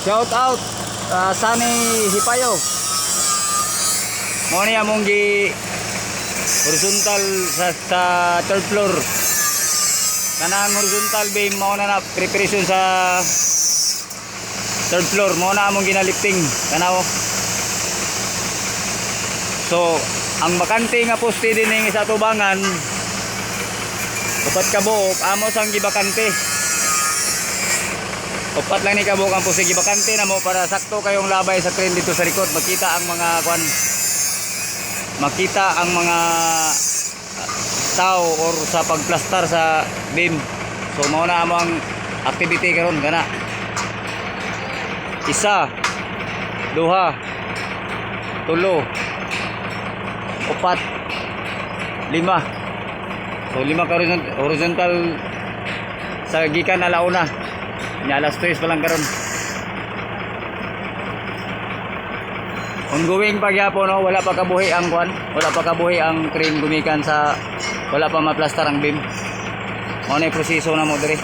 Shout out Sunny Hipayo. Mo ni among gi horizontal sa third floor. Kanang horizontal beam mo na preparation sa third floor. Mo na among ginalifting kanaw. So ang bakante nga poste din sa tubangan upat ka buok amo sang gibakante. Upat lang ni kabuk ang pusig bakante na mo para sakto kayong labay sa crane dito sa likod. Makita ang mga kwan. Makita ang mga tao or sa pagplastar sa beam. So mao na amo ang activity karon kana. Isa, duha, tulo, upat, lima. So lima ka horizontal sa gikan alauna. Nya alas 3 pa lang karon. Ongoing pagyapon no, wala pa kabuhi ang kwan, wala pa kabuhi ang crane gumikan sa wala pa maplastar ang beam. Mao na proseso na mo dire.